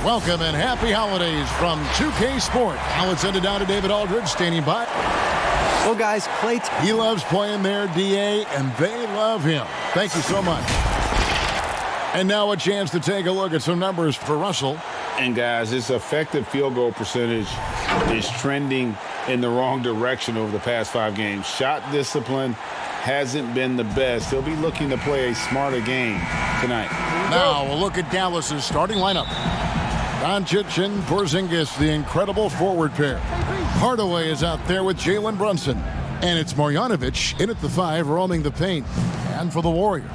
Welcome and happy holidays from 2K Sport. Now let's send it down to David Aldridge standing by. Well, guys, Clay. He loves playing there, DA, and they love him. Thank you so much. And now a chance to take a look at some numbers for Russell. And, guys, his effective field goal percentage is trending in the wrong direction over the past 5 games. Shot discipline hasn't been the best. He'll be looking to play a smarter game tonight. Now we'll look at Dallas's starting lineup. Doncic and Porzingis, the incredible forward pair. Hardaway is out there with Jalen Brunson. And it's Marjanovic in at the 5, roaming the paint. And for the Warriors,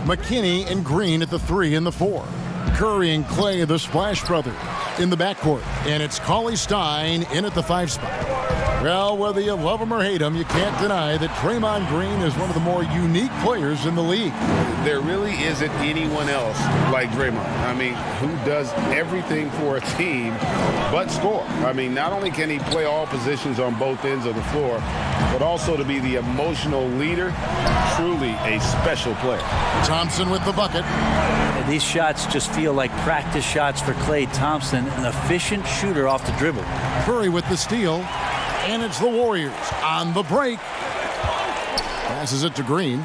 McKinney and Green at the 3 and the 4. Curry and Clay, the Splash Brothers, in the backcourt. And it's Cauley-Stein in at the 5 spot. Well, whether you love him or hate him, you can't deny that Draymond Green is one of the more unique players in the league. There really isn't anyone else like Draymond. I mean, who does everything for a team but score. I mean, not only can he play all positions on both ends of the floor, but also to be the emotional leader. Truly a special player. Thompson with the bucket. And these shots just feel like practice shots for Klay Thompson, an efficient shooter off the dribble. Curry with the steal. And it's the Warriors on the break. Passes it to Green.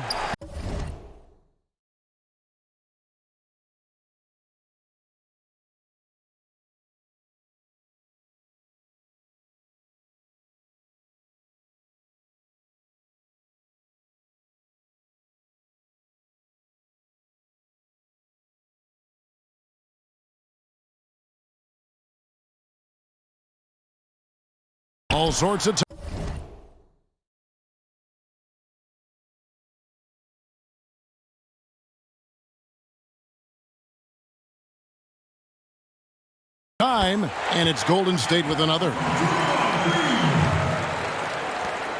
All sorts of time, and it's Golden State with another.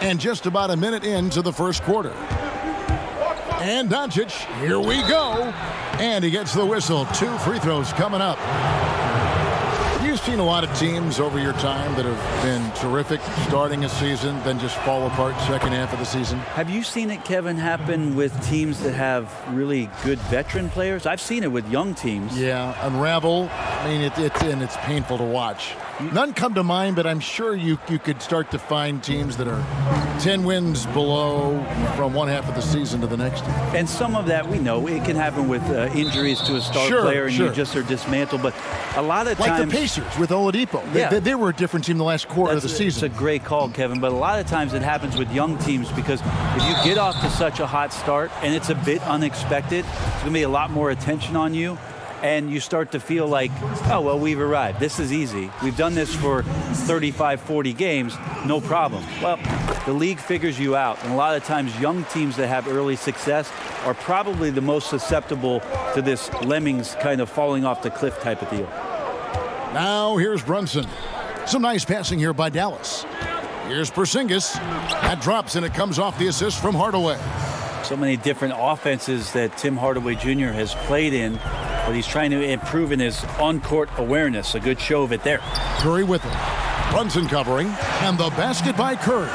And just about a minute into the first quarter. And Doncic, here we go. And he gets the whistle. 2 free throws coming up. You've seen a lot of teams over your time that have been terrific starting a season, then just fall apart second half of the season. Have you seen it, Kevin, happen with teams that have really good veteran players? I've seen it with young teams. Yeah, unravel. I mean, it's painful to watch. None come to mind, but I'm sure you could start to find teams that are 10 wins below from one half of the season to the next. And some of that we know. It can happen with injuries to a star player and you just are dismantled. But a lot of times... Like the Pacers with Oladipo. Yeah. They were a different team the last quarter of the season. It's a great call, Kevin. But a lot of times it happens with young teams because if you get off to such a hot start and it's a bit unexpected, there's going to be a lot more attention on you. And you start to feel like, oh, well, we've arrived. This is easy. We've done this for 35, 40 games, no problem. Well, the league figures you out. And a lot of times young teams that have early success are probably the most susceptible to this lemmings kind of falling off the cliff type of deal. Now here's Brunson. Some nice passing here by Dallas. Here's Porzingis. That drops and it comes off the assist from Hardaway. So many different offenses that Tim Hardaway Jr. has played in, but he's trying to improve in his on-court awareness. A good show of it there. Curry with him. Brunson covering, and the basket by Curry.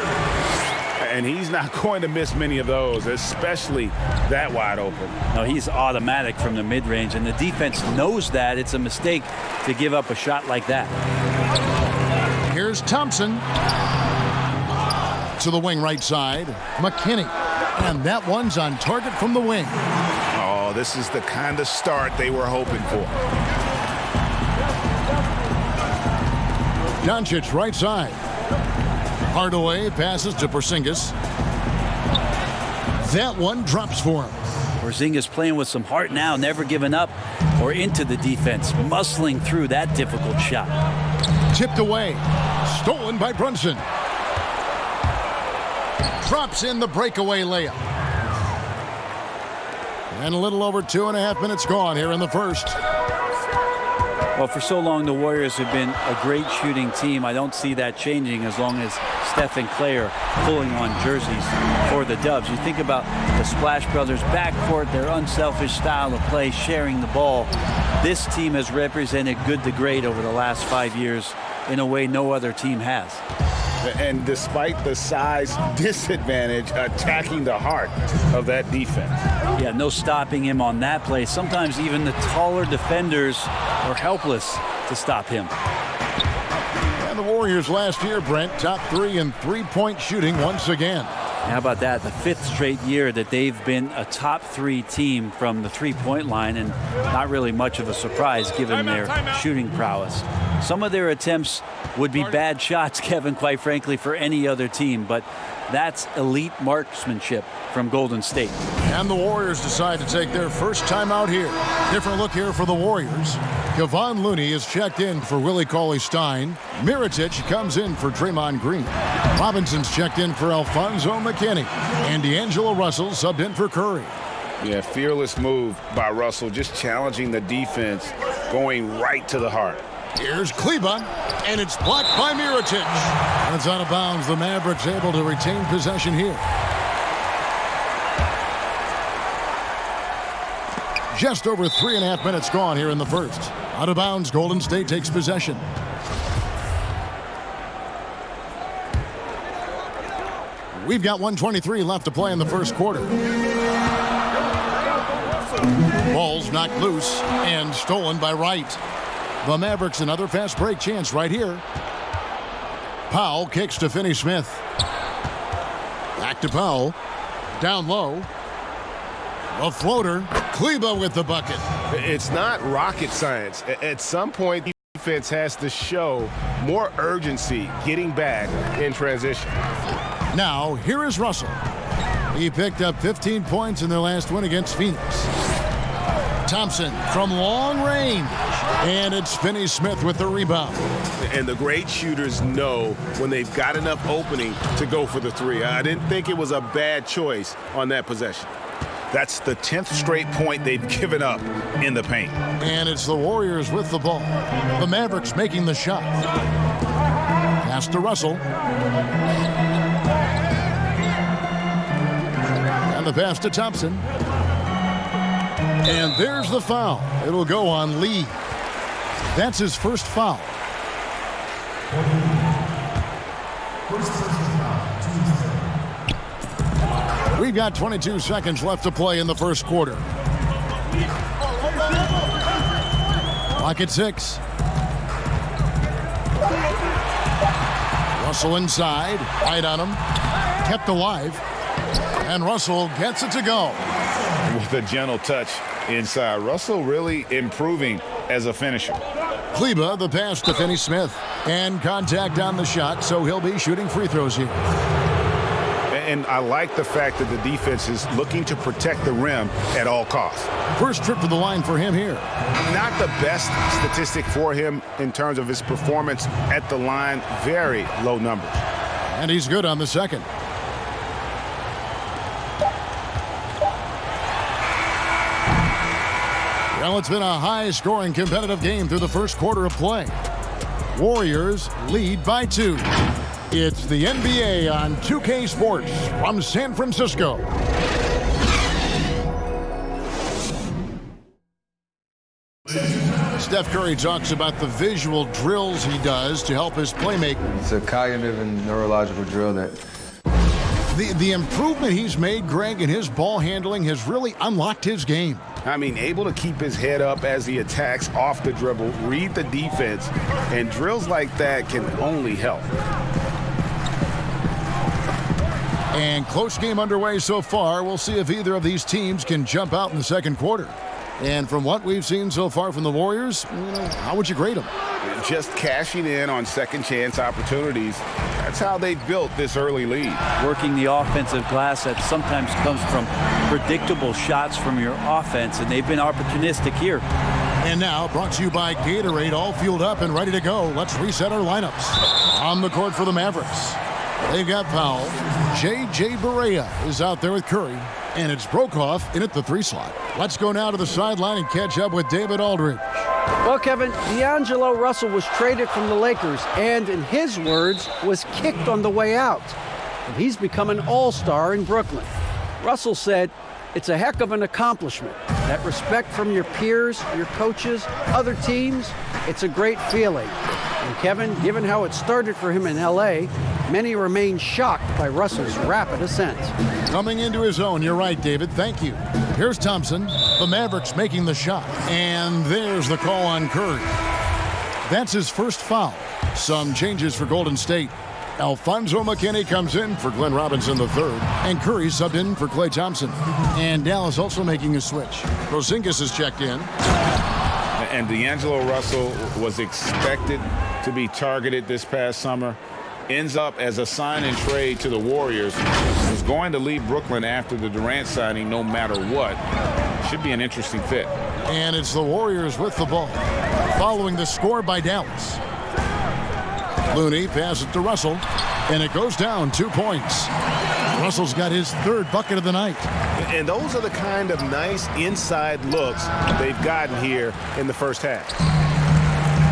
And he's not going to miss many of those, especially that wide open. No, he's automatic from the mid-range, and the defense knows that. It's a mistake to give up a shot like that. Here's Thompson. To the wing right side. McKinney. And that one's on target from the wing. Oh, this is the kind of start they were hoping for. Doncic right side. Hardaway passes to Porzingis. That one drops for him. Porzingis playing with some heart now, never giving up or into the defense, muscling through that difficult shot. Tipped away. Stolen by Brunson. Drops in the breakaway layup. And a little over 2.5 minutes gone here in the first. Well, for so long, the Warriors have been a great shooting team. I don't see that changing as long as Steph and Clay are pulling on jerseys for the Dubs. You think about the Splash Brothers backcourt, their unselfish style of play, sharing the ball. This team has represented good to great over the last 5 years in a way no other team has. And despite the size disadvantage, attacking the heart of that defense. Yeah, no stopping him on that play. Sometimes even the taller defenders are helpless to stop him. And the Warriors last year, Brent, top 3 in three-point shooting once again. How about that? The 5th straight year that they've been a top 3 team from the three-point line, and not really much of a surprise given their shooting prowess. Some of their attempts would be bad shots, Kevin, quite frankly, for any other team, but that's elite marksmanship from Golden State. And the Warriors decide to take their first time out here. Different look here for the Warriors. Kevon Looney is checked in for Willie Cauley-Stein. Mirotic comes in for Draymond Green. Robinson's checked in for Alfonso McKinney. And D'Angelo Russell subbed in for Curry. Yeah, fearless move by Russell, just challenging the defense, going right to the heart. Here's Kleba, and it's blocked by Mirotic. And it's out of bounds. The Mavericks able to retain possession here. Just over 3.5 minutes gone here in the first. Out of bounds, Golden State takes possession. We've got 1:23 left to play in the first quarter. Ball's knocked loose and stolen by Wright. The Mavericks another fast break chance right here. Powell kicks to Finney-Smith. Back to Powell. Down low. A floater. Kleba with the bucket. It's not rocket science. At some point, the defense has to show more urgency getting back in transition. Now, here is Russell. He picked up 15 points in their last win against Phoenix. Thompson from long range. And it's Finney-Smith with the rebound. And the great shooters know when they've got enough opening to go for the three. I didn't think it was a bad choice on that possession. That's the 10th straight point they've given up in the paint. And it's the Warriors with the ball. The Mavericks making the shot. Pass to Russell. And the pass to Thompson. And there's the foul. It'll go on Lee. That's his first foul. We've got 22 seconds left to play in the first quarter. Clock at 6. Russell inside. Right on him. Kept alive. And Russell gets it to go. With a gentle touch inside. Russell really improving as a finisher. Kleba, the pass to Finney-Smith. And contact on the shot, so he'll be shooting free throws here. And I like the fact that the defense is looking to protect the rim at all costs. First trip to the line for him here. Not the best statistic for him in terms of his performance at the line. Very low numbers. And he's good on the second. Well, it's been a high-scoring competitive game through the first quarter of play. Warriors lead by 2. It's the NBA on 2K Sports from San Francisco. Steph Curry talks about the visual drills he does to help his playmaking. It's a cognitive and neurological drill that... The improvement he's made, Greg, in his ball handling has really unlocked his game. I mean, able to keep his head up as he attacks off the dribble, read the defense, and drills like that can only help. And close game underway so far. We'll see if either of these teams can jump out in the second quarter. And from what we've seen so far from the Warriors, how would you grade them? just cashing in on second chance opportunities. That's how they built this early lead. Working the offensive glass that sometimes comes from predictable shots from your offense, and they've been opportunistic here. And now, brought to you by Gatorade, all fueled up and ready to go. Let's reset our lineups. On the court for the Mavericks, they've got Powell. J.J. Barea is out there with Curry. And it's Brokoff in at the 3 slot. Let's go now to the sideline and catch up with David Aldridge. Well, Kevin, D'Angelo Russell was traded from the Lakers and, in his words, was kicked on the way out. And he's become an all-star in Brooklyn. Russell said, "It's a heck of an accomplishment. That respect from your peers, your coaches, other teams, it's a great feeling." And Kevin, given how it started for him in L.A., many remain shocked by Russell's rapid ascent. Coming into his own, you're right, David. Thank you. Here's Thompson. The Mavericks making the shot. And there's the call on Curry. That's his first foul. Some changes for Golden State. Alfonso McKinney comes in for Glenn Robinson III. And Curry subbed in for Klay Thompson. And Dallas also making a switch. Porzingis is checked in. And D'Angelo Russell was expected to be targeted this past summer. Ends up as a sign and trade to the Warriors. Was going to leave Brooklyn after the Durant signing no matter what. Should be an interesting fit. And it's the Warriors with the ball. Following the score by Dallas. Looney passes to Russell. And it goes down 2 points. Russell's got his 3rd bucket of the night. And those are the kind of nice inside looks they've gotten here in the first half.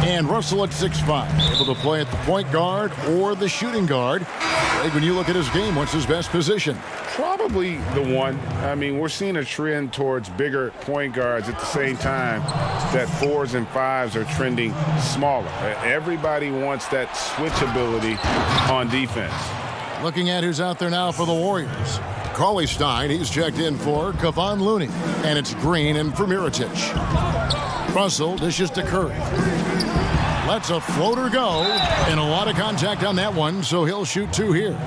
And Russell at 6'5", able to play at the point guard or the shooting guard. Greg, when you look at his game, what's his best position? Probably the one. I mean, we're seeing a trend towards bigger point guards at the same time that 4s and 5s are trending smaller. Everybody wants that switch ability on defense. Looking at who's out there now for the Warriors. Cauley Stein, he's checked in for Kevon Looney. And it's Green and for Mirotic. Russell dishes to Curry. Lets a floater go, and a lot of contact on that one, so he'll shoot 2 here.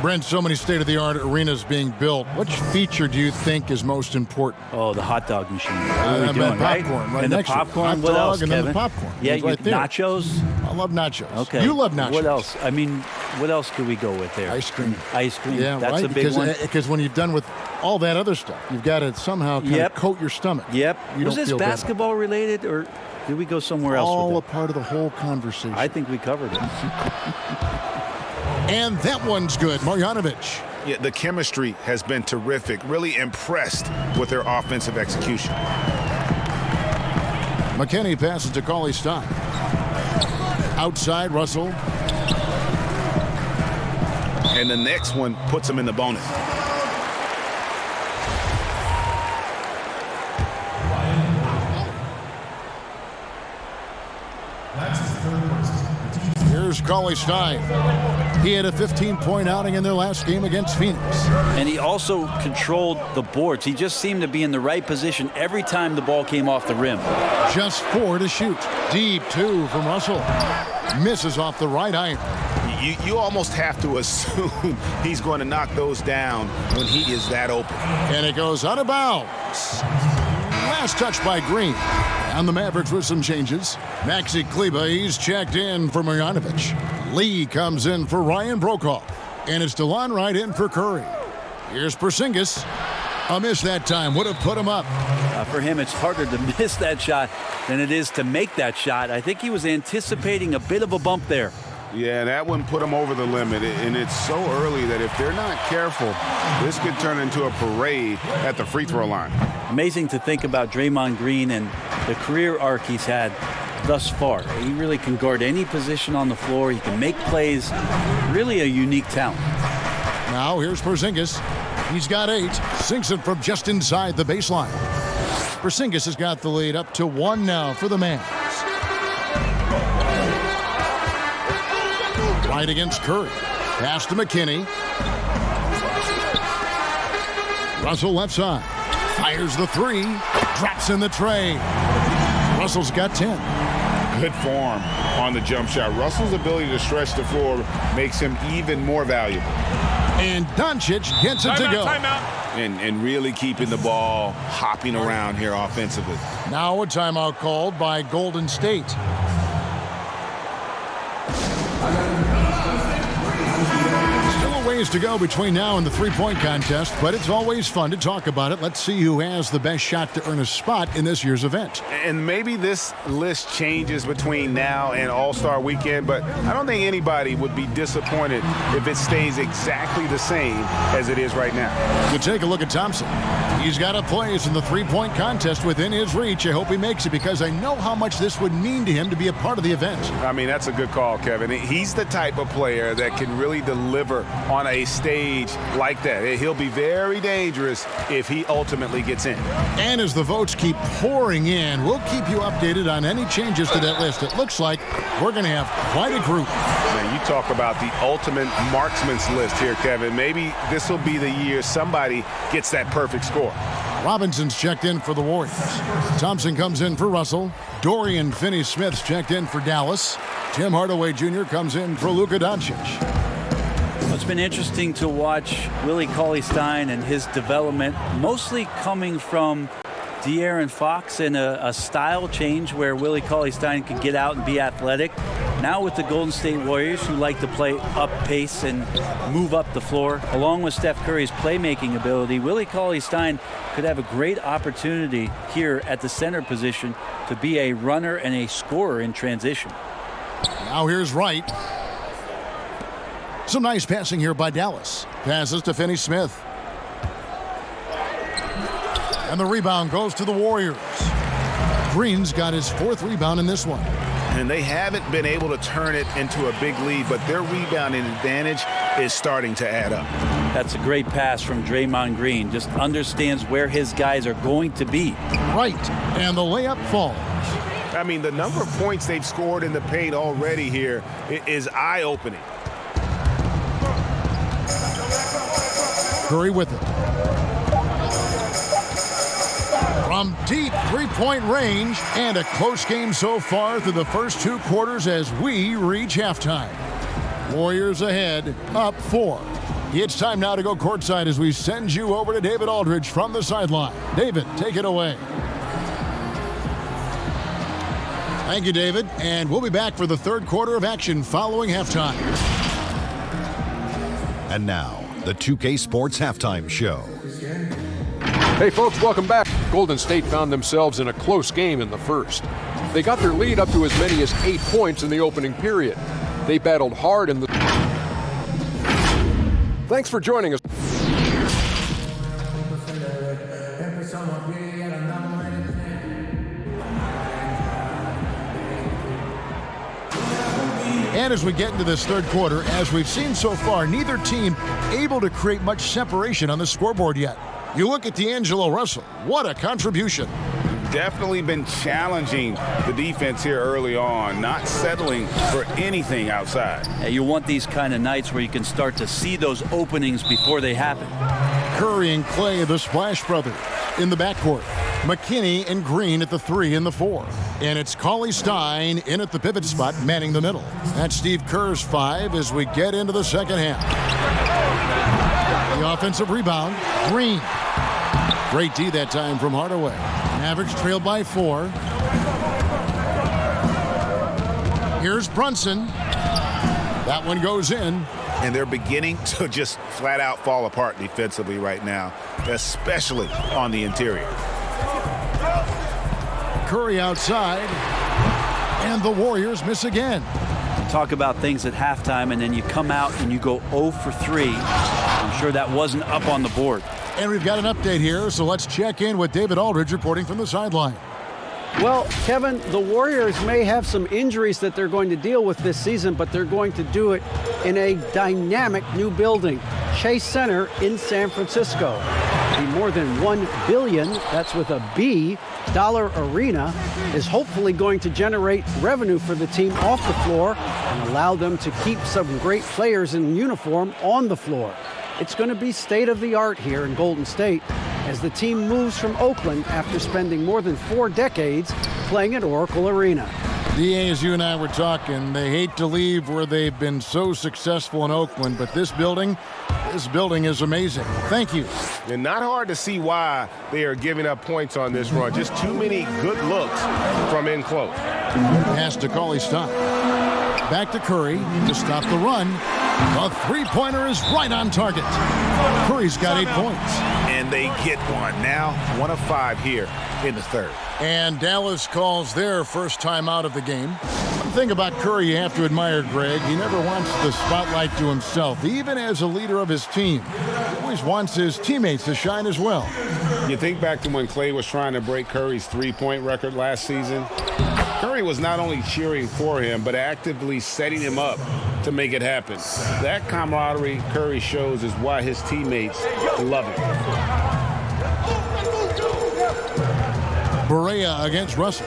Brent, so many state-of-the-art arenas being built. Which feature do you think is most important? Oh, the hot dog machine. What are we popcorn, doing, right and the next to it. popcorn, Hot what dog else, and Kevin? then the popcorn. Yeah, It's right there. nachos. I love nachos. Okay. You love nachos. What else? I mean, what else do we go with there? Ice cream. Ice cream. Yeah, That's right? a big one. Because when you've done with all that other stuff, you've got to somehow kind of coat your stomach. Yep. You Was don't this feel bad. basketball related, or did we go somewhere else All a with that? part of the whole conversation. I think we covered it. And that one's good. Marjanovic. Yeah, the chemistry has been terrific. Really impressed with their offensive execution. McKinney passes to Cauley Stein. Outside, Russell. And the next one puts him in the bonus. Here's Cauley Stein. He had a 15-point outing in their last game against Phoenix. And he also controlled the boards. He just seemed to be in the right position every time the ball came off the rim. Just 4 to shoot. Deep 2 from Russell. Misses off the right iron. You almost have to assume he's going to knock those down when he is that open. And it goes out of bounds. Last touch by Green. And the Mavericks with some changes. Maxi Kleber, he's checked in for Marjanovic. Lee comes in for Ryan Brokoff. And it's DeLon Wright in for Curry. Here's Porzingis. A miss that time. Would have put him up. For him, it's harder to miss that shot than it is to make that shot. I think he was anticipating a bit of a bump there. Yeah, that one put them over the limit, and it's so early that if they're not careful, this could turn into a parade at the free throw line. Amazing to think about Draymond Green and the career arc he's had thus far. He really can guard any position on the floor. He can make plays. Really a unique talent. Now here's Porzingis. He's got 8. Sinks it from just inside the baseline. Porzingis has got the lead up to 1 now for the Mavs. Right against Curry. Pass to McKinney. Russell left side. Fires the 3. Drops in the tray. Russell's got 10. Good form on the jump shot. Russell's ability to stretch the floor makes him even more valuable. And Doncic gets it to go. And really keeping the ball hopping around here offensively. Now a timeout called by Golden State. Still a ways to go between now and the three-point contest, but it's always fun to talk about it. Let's see who has the best shot to earn a spot in this year's event. And maybe this list changes between now and All-Star Weekend, but I don't think anybody would be disappointed if it stays exactly the same as it is right now. You take a look at Thompson. He's got a place in the three-point contest within his reach. I hope he makes it because I know how much this would mean to him to be a part of the event. I mean, that's a good call, Kevin. He's the type of player that can really deliver on a stage like that. He'll be very dangerous if he ultimately gets in. And as the votes keep pouring in, we'll keep you updated on any changes to that list. It looks like we're going to have quite a group. Man, you talk about the ultimate marksman's list here, Kevin. Maybe this will be the year somebody gets that perfect score. Robinson's checked in for the Warriors. Thompson comes in for Russell. Dorian Finney-Smith's checked in for Dallas. Tim Hardaway Jr. comes in for Luka Doncic. It's been interesting to watch Willie Cauley-Stein and his development, mostly coming from De'Aaron Fox in a style change where Willie Cauley-Stein can get out and be athletic. Now with the Golden State Warriors, who like to play up pace and move up the floor, along with Steph Curry's playmaking ability, Willie Cauley-Stein could have a great opportunity here at the center position to be a runner and a scorer in transition. Now here's Wright. Some nice passing here by Dallas. Passes to Finney-Smith. And the rebound goes to the Warriors. Green's got his fourth rebound in this one. And they haven't been able to turn it into a big lead, but their rebounding advantage is starting to add up. That's a great pass from Draymond Green. Just understands where his guys are going to be. Right, and the layup falls. I mean, the number of points they've scored in the paint already here is eye-opening. Curry with it. From deep three-point range, and a close game so far through the first two quarters as we reach halftime. Warriors ahead, up 4. It's time now to go courtside as we send you over to David Aldridge from the sideline. David, take it away. Thank you, David, and we'll be back for the third quarter of action following halftime. And now, the 2K Sports Halftime Show. Hey folks, welcome back. Golden State found themselves in a close game in the first. They got their lead up to as many as 8 points in the opening period. They battled hard in the... Thanks for joining us. And as we get into this third quarter, as we've seen so far, neither team able to create much separation on the scoreboard yet. You look at D'Angelo Russell. What a contribution. Definitely been challenging the defense here early on, not settling for anything outside. Yeah, you want these kind of nights where you can start to see those openings before they happen. Curry and Clay, the Splash Brothers, in the backcourt. McKinney and Green at the 3 and the 4. And it's Cauley-Stein in at the pivot spot, manning the middle. That's Steve Kerr's 5 as we get into the second half. The offensive rebound, Green. Great D that time from Hardaway. Mavericks trailed by 4. Here's Brunson. That one goes in. And they're beginning to just flat out fall apart defensively right now, especially on the interior. Curry outside. And the Warriors miss again. Talk about things at halftime, and then you come out and you go 0 for 3. I'm sure that wasn't up on the board. And we've got an update here, so let's check in with David Aldridge reporting from the sideline. Well, Kevin, the Warriors may have some injuries that they're going to deal with this season, but they're going to do it in a dynamic new building, Chase Center in San Francisco. The more than $1 billion, that's with a B, dollar arena is hopefully going to generate revenue for the team off the floor and allow them to keep some great players in uniform on the floor. It's going to be state-of-the-art here in Golden State as the team moves from Oakland after spending more than 4 decades playing at Oracle Arena. DA, as you and I were talking, they hate to leave where they've been so successful in Oakland, but this building is amazing. Thank you. And not hard to see why they are giving up points on this run. Just too many good looks from in close. Pass to Cauley-Stein. Back to Curry to stop the run. The three-pointer is right on target. Curry's got 8 points. And they get one. Now 1 of 5 here in the third. And Dallas calls their first time out of the game. One thing about Curry you have to admire, Greg, he never wants the spotlight to himself, even as a leader of his team. He always wants his teammates to shine as well. You think back to when Clay was trying to break Curry's three-point record last season. Curry was not only cheering for him, but actively setting him up to make it happen. That camaraderie Curry shows is why his teammates love him. Barea against Russell.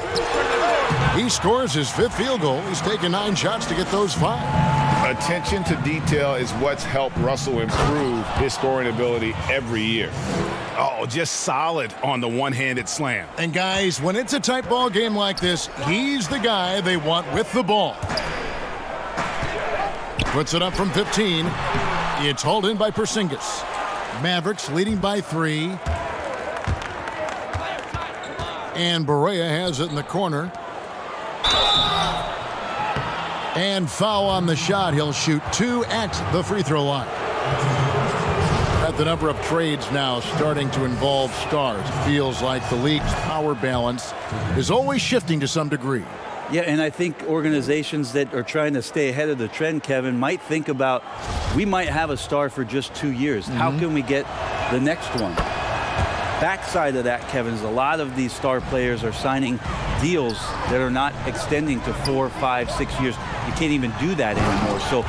He scores his 5th field goal. He's taken 9 shots to get those 5. Attention to detail is what's helped Russell improve his scoring ability every year. Oh, just solid on the one-handed slam. And guys, when it's a tight ball game like this, he's the guy they want with the ball. Puts it up from 15. It's hauled in by Porzingis. Mavericks leading by 3. And Barea has it in the corner. And foul on the shot. He'll shoot 2 at the free throw line. At the number of trades now starting to involve stars. It feels like the league's power balance is always shifting to some degree. Yeah, and I think organizations that are trying to stay ahead of the trend, Kevin, might think about, we might have a star for just 2 years. How can we get the next one? Backside of that, Kevin, is a lot of these star players are signing deals that are not extending to 4, 5, 6 years. You can't even do that anymore. So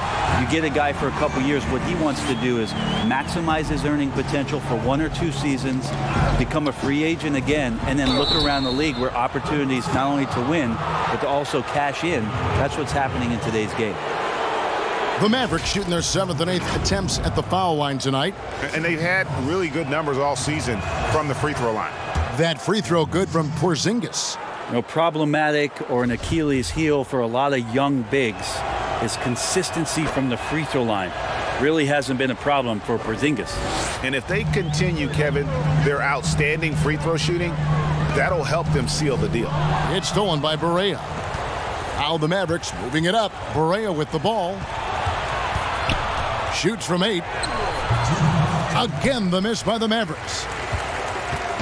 you get a guy for a couple years. What he wants to do is maximize his earning potential for 1 or 2 seasons, become a free agent again, and then look around the league where opportunities not only to win, but to also cash in. That's what's happening in today's game. The Mavericks shooting their 7th and 8th attempts at the foul line tonight. And they've had really good numbers all season from the free throw line. That free throw good from Porzingis. You know, problematic or an Achilles heel for a lot of young bigs is consistency from the free throw line. Really hasn't been a problem for Porzingis. And if they continue, Kevin, their outstanding free throw shooting, that'll help them seal the deal. It's stolen by Barea. Now the Mavericks moving it up. Barea with the ball. Shoots from 8. Again, the miss by the Mavericks.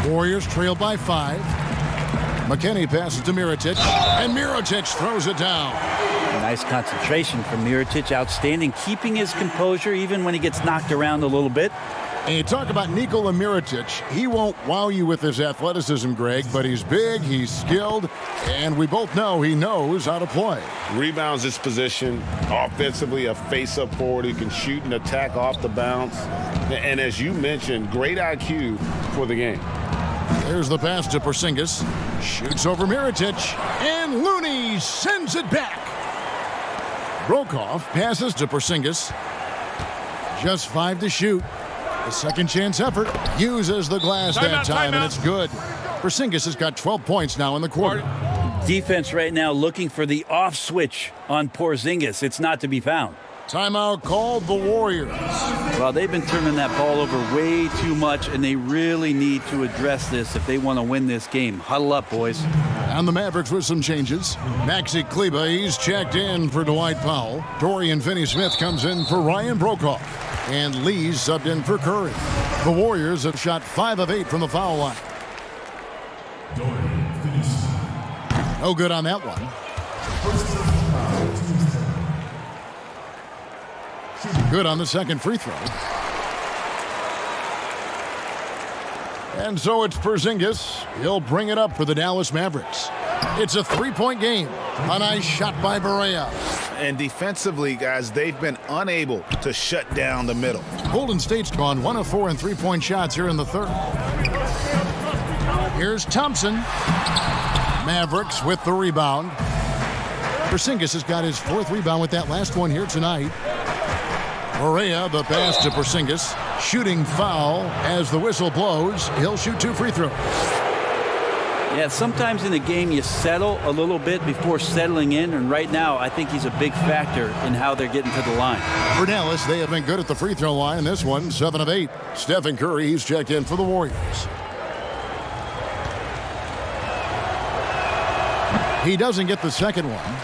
Warriors trail by 5. McKinney passes to Mirotic, and Mirotic throws it down. Nice concentration from Mirotic, outstanding, keeping his composure even when he gets knocked around a little bit. And you talk about Nikola Mirotic. He won't wow you with his athleticism, Greg, but he's big, he's skilled, and we both know he knows how to play. Rebounds his position. Offensively, a face-up forward who can shoot and attack off the bounce. And as you mentioned, great IQ for the game. There's the pass to Porzingis. Shoots over Mirotic, and Looney sends it back. Brokoff passes to Porzingis. Just 5 to shoot. The second chance effort uses the glass that time, and it's good. Porzingis has got 12 points now in the quarter. Defense right now looking for the off switch on Porzingis. It's not to be found. Timeout called the Warriors. Well, they've been turning that ball over way too much, and they really need to address this if they want to win this game. Huddle up, boys. And the Mavericks with some changes. Maxi Kleber, he's checked in for Dwight Powell. Dorian Finney-Smith comes in for Ryan Brokoff. And Lee's subbed in for Curry. The Warriors have shot 5 of 8 from the foul line. No good on that one. Good on the second free throw. And so it's Porzingis. He'll bring it up for the Dallas Mavericks. It's a 3-point game. A nice shot by Barea. And defensively, guys, they've been unable to shut down the middle. Golden State's gone 1 of 4 in 3-point shots here in the third. Here's Thompson. Mavericks with the rebound. Porzingis has got his 4th rebound with that last one here tonight. Barea, the pass to Porzingis. Shooting foul as the whistle blows. He'll shoot 2 free throws. Yeah, sometimes in a game you settle a little bit before settling in, and right now I think he's a big factor in how they're getting to the line. For Dallas, they have been good at the free throw line. This one, 7 of 8. Stephen Curry, he's checked in for the Warriors. He doesn't get the second one.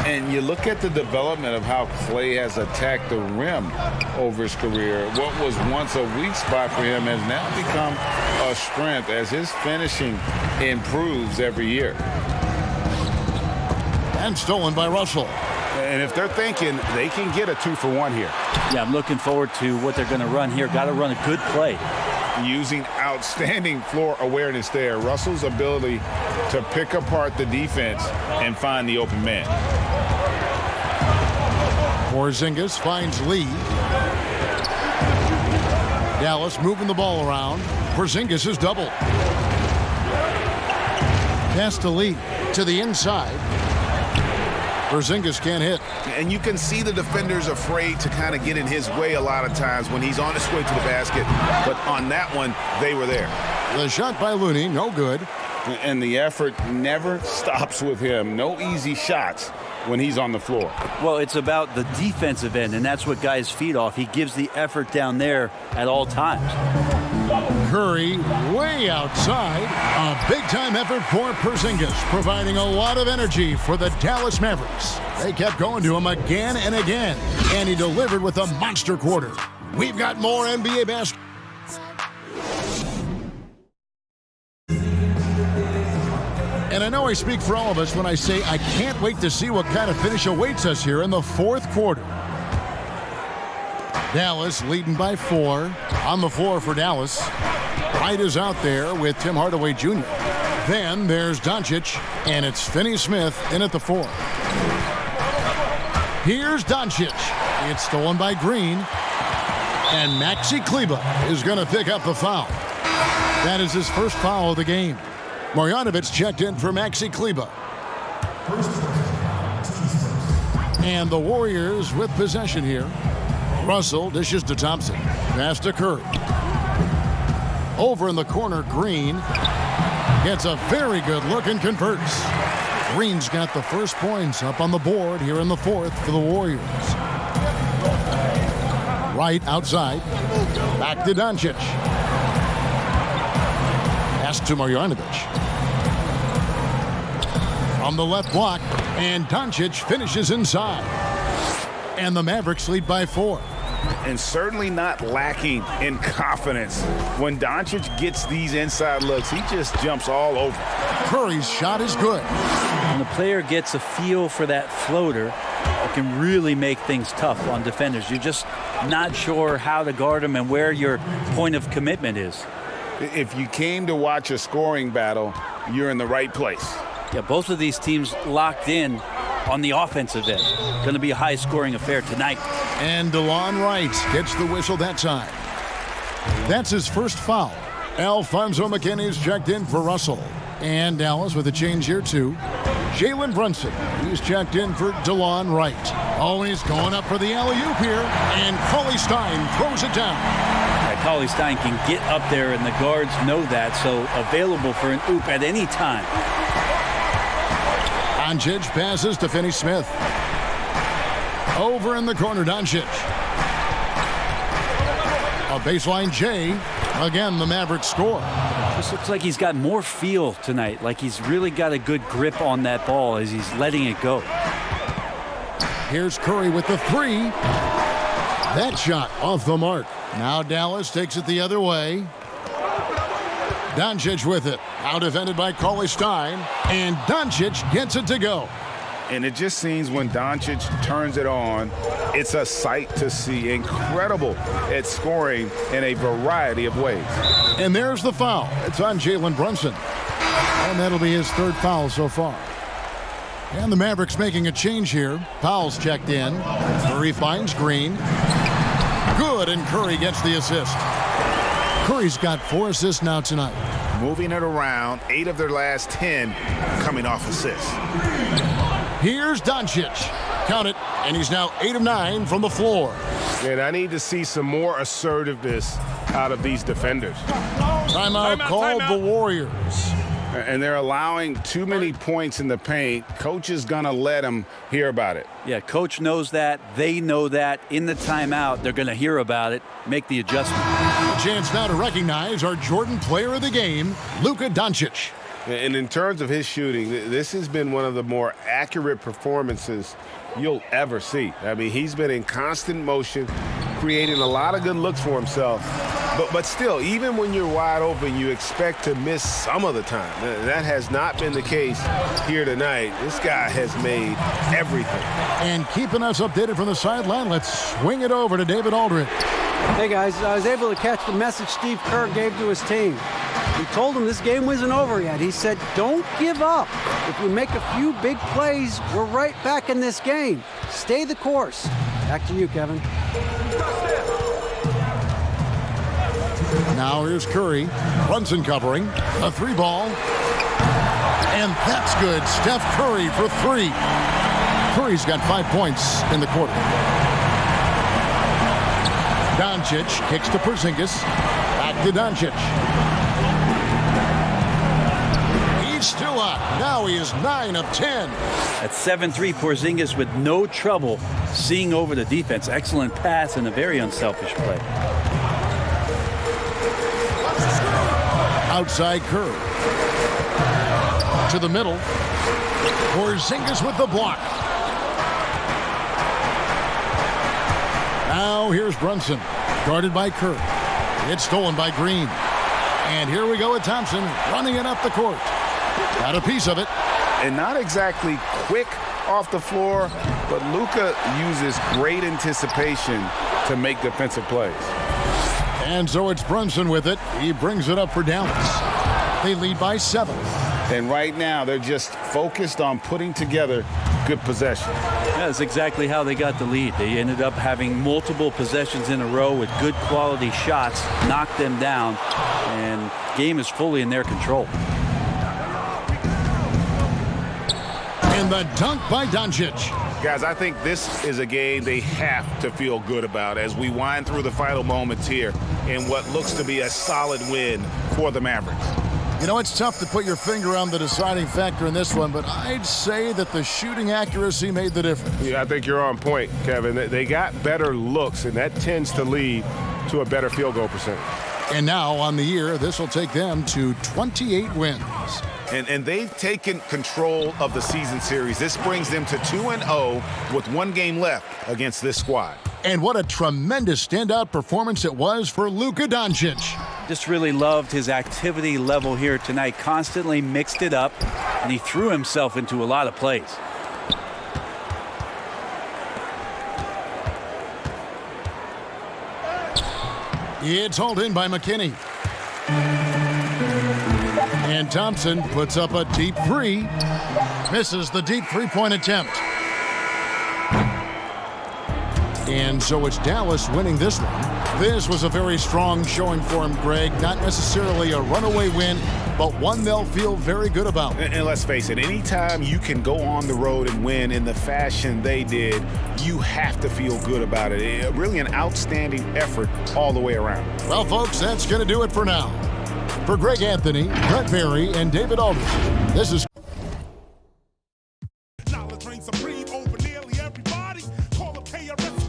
And you look at the development of how Klay has attacked the rim over his career. What was once a weak spot for him has now become a strength as his finishing improves every year. And stolen by Russell. And if they're thinking they can get a 2-for-1 here. Yeah, I'm looking forward to what they're going to run here. Got to run a good play. Using outstanding floor awareness there. Russell's ability to pick apart the defense and find the open man. Porzingis finds Lee. Dallas moving the ball around. Porzingis is doubled. Pass to Lee to the inside. Porzingis can't hit. And you can see the defenders afraid to kind of get in his way a lot of times when he's on his way to the basket. But on that one, they were there. The shot by Looney, no good. And the effort never stops with him. No easy shots when he's on the floor. Well, it's about the defensive end, and that's what guys feed off. He gives the effort down there at all times. Curry way outside. A big-time effort for Porzingis, providing a lot of energy for the Dallas Mavericks. They kept going to him again and again, and he delivered with a monster quarter. We've got more NBA basketball. And I know I speak for all of us when I say I can't wait to see what kind of finish awaits us here in the fourth quarter. Dallas leading by 4. On the floor for Dallas. Wright is out there with Tim Hardaway Jr. Then there's Doncic, and it's Finney Smith in at the 4. Here's Doncic. It's stolen by Green. And Maxi Kleber is going to pick up the foul. That is his first foul of the game. Marjanovic checked in for Maxi Kleber. And the Warriors with possession here. Russell dishes to Thompson. Pass to Curry. Over in the corner, Green gets a very good look and converts. Green's got the first points up on the board here in the fourth for the Warriors. Wright outside. Back to Doncic. Pass to Marjanovic. From the left block, and Doncic finishes inside. And the Mavericks lead by 4. And certainly not lacking in confidence. When Doncic gets these inside looks, he just jumps all over. Curry's shot is good. When the player gets a feel for that floater, it can really make things tough on defenders. You're just not sure how to guard them and where your point of commitment is. If you came to watch a scoring battle, you're in the right place. Yeah, both of these teams locked in on the offensive end. Going to be a high-scoring affair tonight. And DeLon Wright gets the whistle that time. That's his first foul. Alfonso McKinney's checked in for Russell. And Dallas with a change here, too. Jalen Brunson, he's checked in for DeLon Wright. Oh, he's going up for the alley-oop here. And Cauley Stein throws it down. Yeah, Cauley Stein can get up there, and the guards know that, so available for an oop at any time. Doncic passes to Finney Smith. Over in the corner, Doncic. A baseline J. Again, the Mavericks score. This looks like he's got more feel tonight, like he's really got a good grip on that ball as he's letting it go. Here's Curry with the 3. That shot off the mark. Now Dallas takes it the other way. Doncic with it. Now defended by Cauley Stein. And Doncic gets it to go. And it just seems when Doncic turns it on, it's a sight to see. Incredible at scoring in a variety of ways. And there's the foul. It's on Jalen Brunson. And that'll be his third foul so far. And the Mavericks making a change here. Powell's checked in. Curry finds Green. Good, and Curry gets the assist. Curry's got 4 assists now tonight. Moving it around, 8 of their last 10 coming off assists. Here's Doncic. Count it, and he's now 8 of 9 from the floor. And I need to see some more assertiveness out of these defenders. Timeout called the Warriors. And they're allowing too many points in the paint. Coach is going to let them hear about it. Yeah, coach knows that. They know that. In the timeout, they're going to hear about it, make the adjustment. A chance now to recognize our Jordan player of the game, Luka Doncic. And in terms of his shooting, this has been one of the more accurate performances you'll ever see. I mean, he's been in constant motion, creating a lot of good looks for himself. But still, even when you're wide open, you expect to miss some of the time. That has not been the case here tonight. This guy has made everything. And keeping us updated from the sideline, let's swing it over to David Aldridge. Hey guys, I was able to catch the message Steve Kerr gave to his team. He told them this game wasn't over yet. He said, don't give up. If we make a few big plays, we're right back in this game. Stay the course. Back to you, Kevin. Now here's Curry. Brunson covering. A 3-ball. And that's good. Steph Curry for 3. Curry's got 5 points in the quarter. Doncic kicks to Porzingis. Back to Doncic. He's still up. Now he is 9 of 10. At 7-3, Porzingis with no trouble seeing over the defense. Excellent pass and a very unselfish play. Outside Kerr. To the middle. Porzingis with the block. Now here's Brunson. Guarded by Kerr. It's stolen by Green. And here we go with Thompson running it up the court. Got a piece of it. And not exactly quick off the floor, but Luka uses great anticipation to make defensive plays. And so it's Brunson with it. He brings it up for Dallas. They lead by 7. And right now, they're just focused on putting together good possessions. Yeah, that's exactly how they got the lead. They ended up having multiple possessions in a row with good quality shots, knocked them down, and game is fully in their control. And the dunk by Doncic. Guys, I think this is a game they have to feel good about as we wind through the final moments here in what looks to be a solid win for the Mavericks. You know, it's tough to put your finger on the deciding factor in this one, but I'd say that the shooting accuracy made the difference. Yeah, I think you're on point, Kevin. They got better looks, and that tends to lead to a better field goal percentage. And now on the year, this will take them to 28 wins. And they've taken control of the season series. This brings them to 2-0 with 1 game left against this squad. And what a tremendous standout performance it was for Luka Doncic. Just really loved his activity level here tonight. Constantly mixed it up, and he threw himself into a lot of plays. It's hauled in by McKinney. And Thompson puts up a deep 3. Misses the deep 3-point attempt. And so it's Dallas winning this one. This was a very strong showing for him, Greg. Not necessarily a runaway win, but one they'll feel very good about. And let's face it, anytime you can go on the road and win in the fashion they did, you have to feel good about it. Really an outstanding effort all the way around. Well, folks, that's going to do it for now. For Greg Anthony, Brett Berry, and David Aldridge, this is